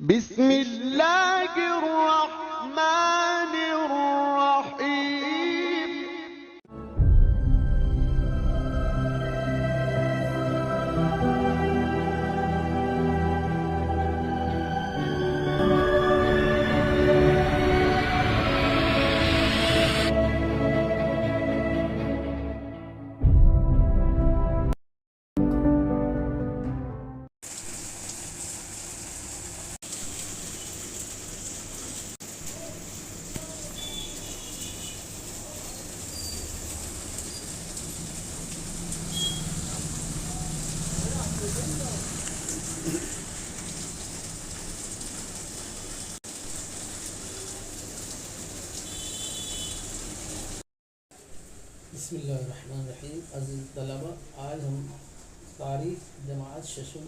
بسم اللہ الرحمن الرحیم۔ بسم اللہ الرحمن الرحیم۔ عزیز طلبہ، آج ہم تاریخ جماعت ششم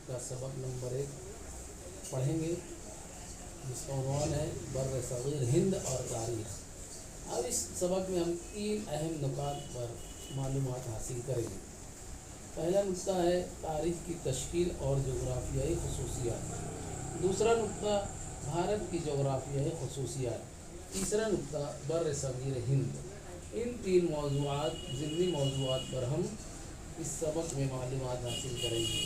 کا سبق نمبر 1 پڑھیں گے، جس کا عنوان ہے بر صغیر ہند اور تاریخ۔ اب اس سبق میں ہم 3 اہم نکات پر معلومات حاصل کریں گے۔ پہلا نقطہ ہے تاریخ کی تشکیل اور جغرافیائی خصوصیات۔ دوسرا نقطہ بھارت کی جغرافیائی خصوصیات۔ تیسرا نقطہ بر صغیر ہند۔ ان 3 موضوعات ضمنی موضوعات پر ہم اس سبق میں معلومات حاصل کریں گے۔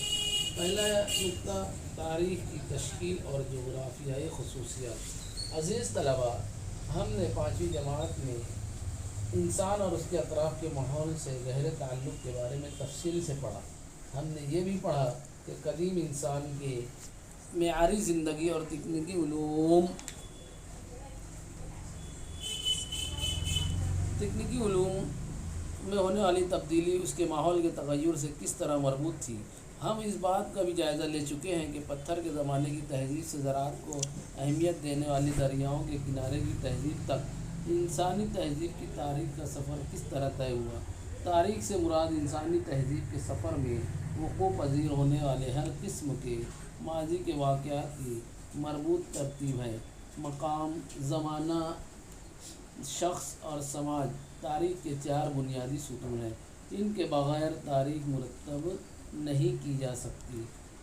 پہلا نقطہ تاریخ کی تشکیل اور جغرافیائی خصوصیات۔ عزیز طلبہ، ہم نے 5ویں جماعت میں انسان اور اس کے اطراف کے ماحول سے گہرے تعلق کے بارے میں تفصیل سے پڑھا۔ ہم نے یہ بھی پڑھا کہ قدیم انسان کے معیاری زندگی اور تکنیکی علوم میں ہونے والی تبدیلی اس کے ماحول کے تغیر سے کس طرح مربوط تھی۔ ہم اس بات کا بھی جائزہ لے چکے ہیں کہ پتھر کے زمانے کی تہذیب سے زراعت کو اہمیت دینے والی دریاؤں کے کنارے کی تہذیب تک انسانی تہذیب کی تاریخ کا سفر کس طرح طے ہوا۔ تاریخ سے مراد انسانی تہذیب کے سفر میں وقوع پذیر ہونے والے ہر قسم کے ماضی کے واقعات کی مربوط ترتیب ہے۔ مقام، زمانہ، شخص اور سماج تاریخ کے 4 بنیادی ستون ہیں۔ ان کے بغیر تاریخ مرتب نہیں کی جا سکتی۔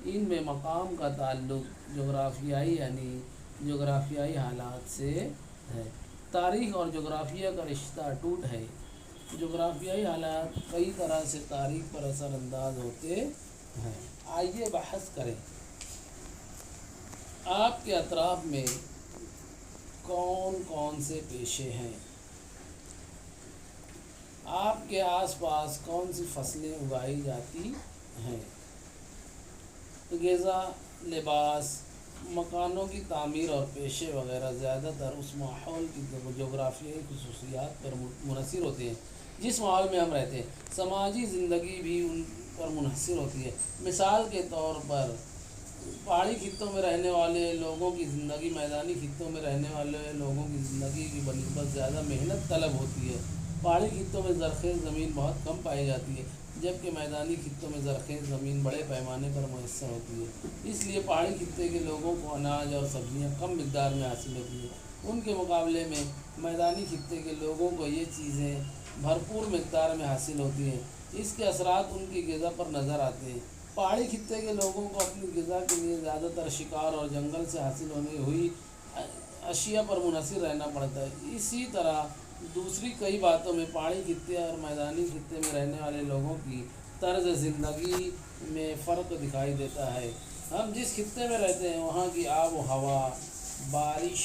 ان میں مقام کا تعلق جغرافیائی حالات سے ہے۔ تاریخ اور جغرافیہ کا رشتہ اٹوٹ ہے۔ جغرافیائی حالات کئی طرح سے تاریخ پر اثر انداز ہوتے ہیں۔ آئیے بحث کریں۔ آپ کے اطراف میں کون کون سے پیشے ہیں؟ آپ کے آس پاس کون سی فصلیں اگائی جاتی ہیں؟ غذا، لباس، مکانوں کی تعمیر اور پیشے وغیرہ زیادہ تر اس ماحول کی جغرافیائی خصوصیات پر منحصر ہوتے ہیں جس ماحول میں ہم رہتے ہیں۔ سماجی زندگی بھی ان پر منحصر ہوتی ہے۔ مثال کے طور پر پہاڑی خطوں میں رہنے والے لوگوں کی زندگی میدانی خطوں میں رہنے والے لوگوں کی زندگی کی بنسبت زیادہ محنت طلب ہوتی ہے۔ پہاڑی خطوں میں زرخیز زمین بہت کم پائی جاتی ہے، جبکہ میدانی خطوں میں زرخیز زمین بڑے پیمانے پر میسر ہوتی ہے۔ اس لیے پہاڑی خطے کے لوگوں کو اناج اور سبزیاں کم مقدار میں حاصل ہوتی ہیں۔ ان کے مقابلے میں میدانی خطے کے لوگوں کو یہ چیزیں بھرپور مقدار میں حاصل ہوتی ہیں۔ اس کے اثرات ان کی غذا پر نظر آتے ہیں۔ پہاڑی خطے کے لوگوں کو اپنی غذا کے لیے زیادہ تر شکار اور جنگل سے حاصل ہونے ہوئی اشیاء پر منحصر رہنا پڑتا ہے۔ اسی طرح دوسری کئی باتوں میں پہاڑی خطے اور میدانی خطے میں رہنے والے لوگوں کی طرز زندگی میں فرق دکھائی دیتا ہے۔ ہم جس خطے میں رہتے ہیں وہاں کی آب و ہوا، بارش،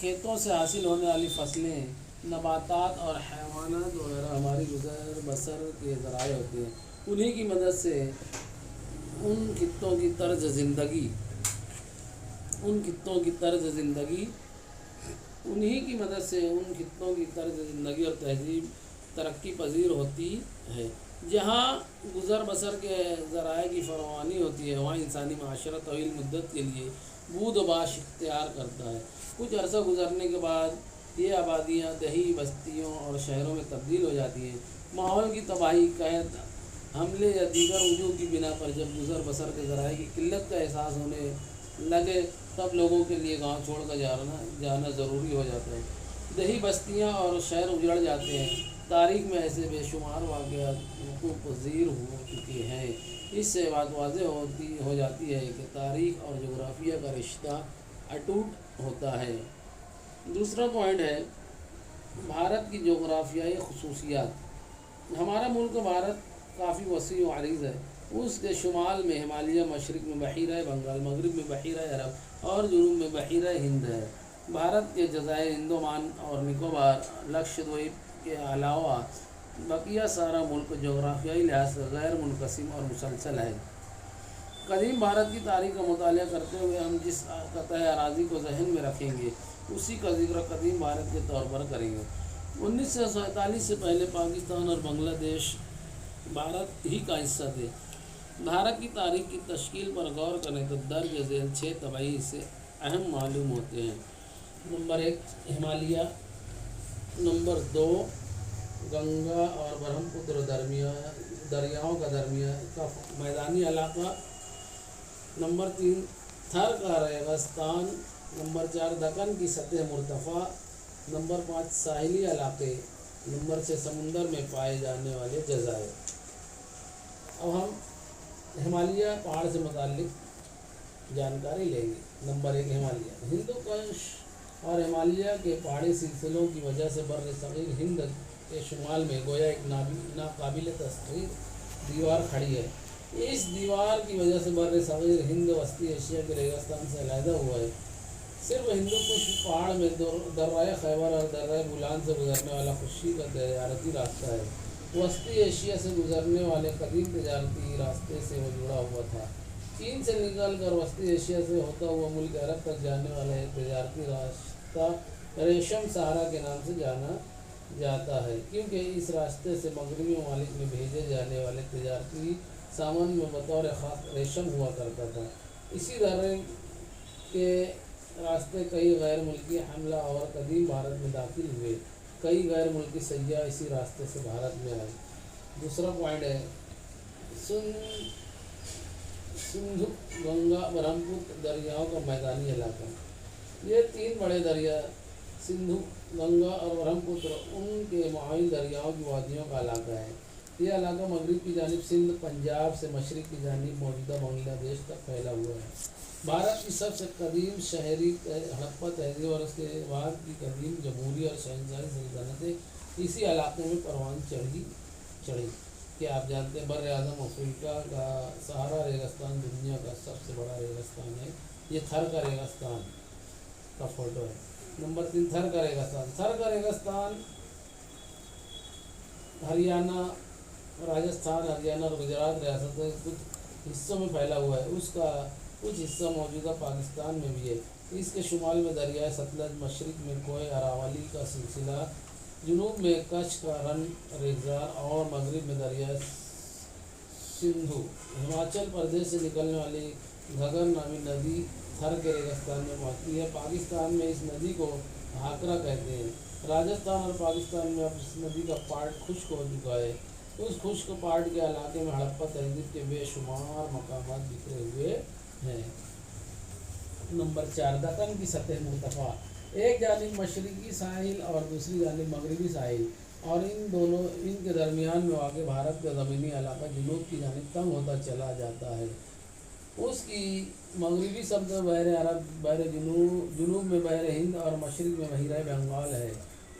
کھیتوں سے حاصل ہونے والی فصلیں، نباتات اور حیوانات وغیرہ ہماری گزر بسر کے ذرائع ہوتے ہیں۔ انہی کی مدد سے ان خطوں کی طرز زندگی اور تہذیب ترقی پذیر ہوتی ہے۔ جہاں گزر بسر کے ذرائع کی فراوانی ہوتی ہے وہاں انسانی معاشرہ طویل مدت کے لیے بود و باش اختیار کرتا ہے۔ کچھ عرصہ گزرنے کے بعد یہ آبادیاں دیہی بستیوں اور شہروں میں تبدیل ہو جاتی ہیں۔ ماحول کی تباہی، قحط، حملے یا دیگر وجوہ کی بنا پر جب گزر بسر کے ذرائع کی قلت کا احساس ہونے لگے تب لوگوں کے لیے گاؤں چھوڑ کر جانا ضروری ہو جاتا ہے۔ دیہی بستیاں اور شہر اجڑ جاتے ہیں۔ تاریخ میں ایسے بے شمار واقعات وقوع پذیر ہو چکے ہیں۔ اس سے بات واضح ہو جاتی ہے کہ تاریخ اور جغرافیہ کا رشتہ اٹوٹ ہوتا ہے۔ دوسرا پوائنٹ ہے بھارت کی جغرافیائی خصوصیات۔ ہمارا ملک بھارت کافی وسیع و عریض ہے۔ اس کے شمال میں ہمالیہ، مشرق میں بحیرہ بنگال، مغرب میں بحیرہ عرب اور جنوب میں بحیرہ ہند ہے۔ بھارت کے جزائر انڈمان اور نکوبار، لکشدویپ کے علاوہ بقیہ سارا ملک جغرافیائی لحاظ سے غیر منقسم اور مسلسل ہے۔ قدیم بھارت کی تاریخ کا مطالعہ کرتے ہوئے ہم جس قطع اراضی کو ذہن میں رکھیں گے اسی کا ذکر قدیم بھارت کے طور پر کریں گے۔ 1947 سے پہلے پاکستان اور بنگلہ دیش بھارت ہی کا حصہ تھے۔ بھارت کی تاریخ کی تشکیل پر غور کریں تو درج ذیل 6 طبعی حصے اہم معلوم ہوتے ہیں۔ نمبر 1 ہمالیہ، نمبر 2 گنگا اور برہم پتر دریاؤں کا درمیان کا میدانی علاقہ، نمبر 3 تھر کا ریگستان، نمبر 4 دکن کی سطح مرتفع، نمبر 5 ساحلی علاقے، نمبر 6 سمندر میں پائے جانے والے جزائر۔ اب ہم ہمالیہ پہاڑ سے متعلق جانکاری لیں گے۔ نمبر 1 ہمالیہ۔ ہندو کش اور ہمالیہ کے پہاڑی سلسلوں کی وجہ سے بر صغیر ہند کے شمال میں گویا ایک ناقابل تسخیر دیوار کھڑی ہے۔ اس دیوار کی وجہ سے بر صغیر ہند وسطی ایشیا کے ریگستان سے علیحدہ ہوا ہے۔ صرف ہندو کش پہاڑ میں درہ خیبر اور درہ بولان سے گزرنے والا خشکی کا تجارتی راستہ ہے۔ وسطی ایشیا سے گزرنے والے قدیم تجارتی راستے سے وہ جڑا ہوا تھا۔ چین سے نکل کر وسطی ایشیا سے ہوتا ہوا ملک عرب تک جانے والا ایک تجارتی راستہ ریشم صحرا کے نام سے جانا جاتا ہے، کیونکہ اس راستے سے مغربی ممالک میں بھیجے جانے والے تجارتی سامان میں بطور خاص ریشم ہوا کرتا تھا۔ اسی درے کے راستے کئی غیر ملکی حملہ اور قدیم بھارت میں داخل ہوئے۔ کئی غیر ملکی سیاح اسی راستے سے بھارت میں آئے۔ دوسرا پوائنٹ ہے سندھ گنگا برہمپتر دریاؤں کا میدانی علاقہ۔ یہ 3 بڑے دریا سندھو، گنگا اور برہمپتر ان کے معاون دریاؤں کی وادیوں کا علاقہ ہے۔ یہ علاقہ مغرب کی جانب سندھ، پنجاب سے مشرق کی جانب موجودہ بنگلہ دیش تک پھیلا ہوا ہے۔ بھارت کی سب سے قدیم شہری ہڑپا تہذیب اور اس کے بعد کی قدیم جمہوری اور شہنشاہی سلطنتیں اسی علاقے میں پروان چڑھی کہ آپ جانتے ہیں بر اعظم افریقہ کا سہارا ریگستان دنیا کا سب سے بڑا ریگستان ہے۔ یہ تھر کا ریگستان کا فوٹو ہے۔ نمبر 3 تھر کا ریگستان۔ تھر کا ریگستان ہریانہ، راجستھان، ہریانہ اور گجرات ریاستوں کے کچھ حصوں میں پھیلا ہوا ہے۔ اس کا کچھ حصہ موجودہ پاکستان میں بھی ہے۔ اس کے شمال میں دریائے ستلج، مشرق میں کوہ اراولی کا سلسلہ، جنوب میں کچھ کا رن ریگزار اور مغرب میں دریائے سندھو۔ ہماچل پردیش سے نکلنے والی گھگر نامی ندی تھر کے ریگستان میں واقع ہے۔ پاکستان میں اس ندی کو ہاکرا کہتے ہیں۔ راجستھان اور پاکستان میں اب اس ندی کا پارٹ خشک ہو چکا ہے۔ اس خشک پارٹ کے علاقے میں ہڑپا تہذیب کے بے شمار مقامات بکھرے ہوئے ہیں۔ نمبر 4 دکن کی سطح مرتفع۔ ایک جانب مشرقی ساحل اور دوسری جانب مغربی ساحل اور ان کے درمیان میں واقع بھارت کا زمینی علاقہ جنوب کی جانب تنگ ہوتا چلا جاتا ہے۔ اس کی مغربی سمت میں بحر عرب، جنوب میں بحر ہند اور مشرق میں بحیرہ بنگال ہے۔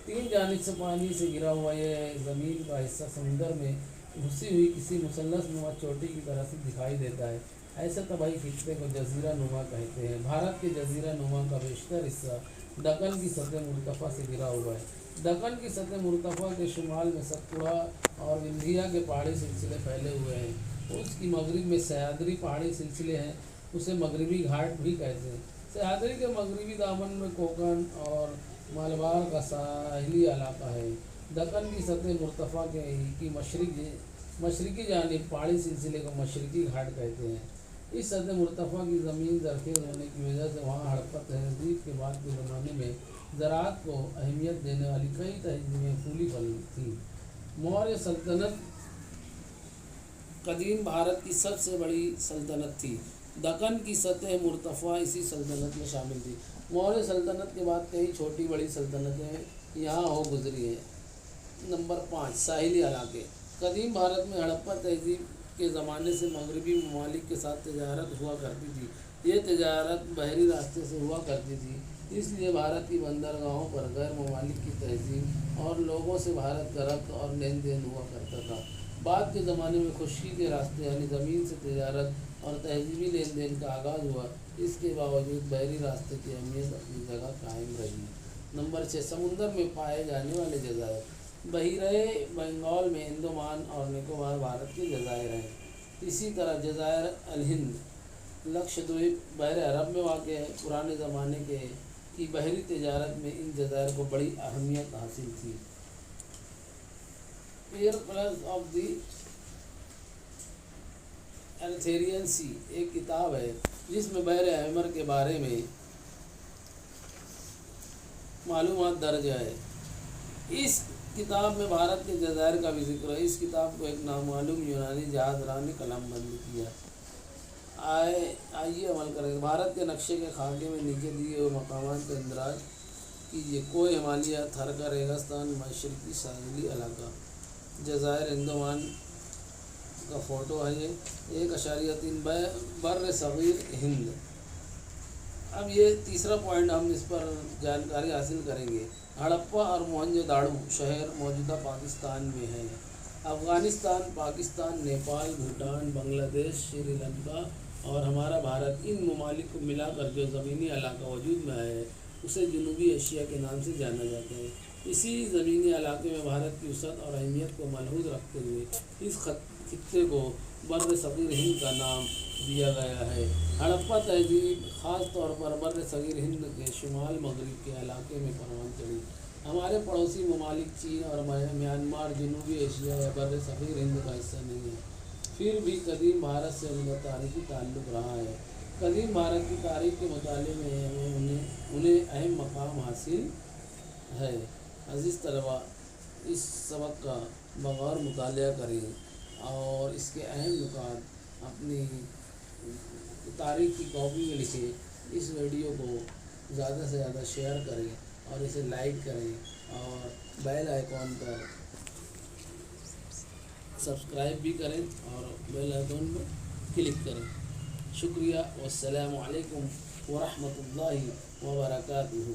3 جانب سے پانی سے گھرا ہوا یہ زمین کا حصہ سمندر میں گھسی ہوئی کسی مثلث نما چوٹی کی طرح سے دکھائی دیتا ہے۔ ایسے طبعی خطے کو جزیرہ نما کہتے ہیں۔ بھارت کے جزیرہ نما کا بیشتر حصہ دکن کی سطح مرتفع سے گھرا ہوا ہے۔ دکن کی سطح مرتفع کے شمال میں ستپورہ اور وندھیا کے پہاڑی سلسلے پھیلے ہوئے ہیں۔ اس کی مغرب میں سہیادری پہاڑی سلسلے ہیں، اسے مغربی گھاٹ بھی کہتے ہیں۔ سہیادری کے مغربی دامن میں کوکن اور مالابار کا ساحلی علاقہ ہے۔ دکن کی سطح مرتفع کی مشرقی جانب پہاڑی سلسلے کو مشرقی گھاٹ کہتے ہیں۔ اس سطح مرتفع کی زمین زرخیز ہونے کی وجہ سے وہاں ہڑپا تہذیب کے بعد کے زمانے میں زراعت کو اہمیت دینے والی کئی تہذیبیں پھولی پھلی تھیں۔ موریہ سلطنت قدیم بھارت کی سب سے بڑی سلطنت تھی۔ دکن کی سطح مرتفع اسی سلطنت میں شامل تھی۔ موریہ سلطنت کے بعد کئی چھوٹی بڑی سلطنتیں یہاں ہو گزری ہیں۔ نمبر 5 ساحلی علاقے۔ قدیم بھارت میں ہڑپا تہذیب کے زمانے سے مغربی ممالک کے ساتھ تجارت ہوا کرتی تھی۔ یہ تجارت بحری راستے سے ہوا کرتی تھی، اس لیے بھارت کی بندرگاہوں پر غیر ممالک کی تہذیب اور لوگوں سے بھارت کا ربط اور لین دین ہوا کرتا تھا۔ بعد کے زمانے میں خشکی کے راستے یعنی زمین سے تجارت اور تہذیبی لین دین کا آغاز ہوا۔ اس کے باوجود بحری راستے کی اہمیت اپنی جگہ قائم رہی۔ نمبر 6 سمندر میں پائے جانے والے جزائر۔ بحیرہ بنگال میں انڈمان اور نکوبار بھارت کے جزائر ہیں۔ اسی طرح جزائر الہند لکشدویپ بحر عرب میں واقع ہے۔ پرانے زمانے کی بحری تجارت میں ان جزائر کو بڑی اہمیت حاصل تھی۔ ایئر پلس آف دی ایرتھیرین سی ایک کتاب ہے جس میں بحر احمر کے بارے میں معلومات درج ہے۔ اس کتاب میں بھارت کے جزائر کا بھی ذکر ہے۔ اس کتاب کو ایک نامعلوم یونانی جہاز راہ نے قلم بند کیا۔ آئیے عمل کریں۔ بھارت کے نقشے کے خاکے میں نیچے دیے ہوئے مقامات کا اندراج کیجیے۔ کوہ ہمالیہ، تھر کا ریگستان، مشرقی ساحلی علاقہ، جزائر انڈمان کا فوٹو ہے یہ 1.3 بر صغیر ہند۔ اب یہ تیسرا پوائنٹ ہم اس پر جانکاری حاصل کریں گے۔ ہڑپا اور موہنجو داڑو شہر موجودہ پاکستان میں ہیں۔ افغانستان، پاکستان، نیپال، بھوٹان، بنگلہ دیش، سری لنکا اور ہمارا بھارت، ان ممالک کو ملا کر جو زمینی علاقہ وجود میں ہے اسے جنوبی ایشیا کے نام سے جانا جاتا ہے۔ اسی زمینی علاقے میں بھارت کی وسعت اور اہمیت کو ملحوظ رکھتے ہوئے اس خطے کو بر صغیر ہند کا نام دیا گیا ہے۔ ہڑپا تہذیب خاص طور پر بر صغیر ہند کے شمال مغرب کے علاقے میں پروان چڑھی۔ ہمارے پڑوسی ممالک چین اور میانمار جنوبی ایشیا یا بر صغیر ہند کا حصہ نہیں ہے، پھر بھی قدیم بھارت سے ان کا تاریخی تعلق رہا ہے۔ قدیم بھارت کی تاریخ کے مطالعے میں انہیں اہم مقام حاصل ہے۔ عزیز طلباء، اس سبق کا بغور مطالعہ کریں اور اس کے اہم نکات اپنی تاریخ کی کاپی میں لکھیں۔ اس ویڈیو کو زیادہ سے زیادہ شیئر کریں اور اسے لائک کریں اور بیل آئیکن پر سبسکرائب بھی کریں اور بیل آئیکن پر کلک کریں۔ شکریہ والسلام علیکم ورحمۃ اللہ وبرکاتہ۔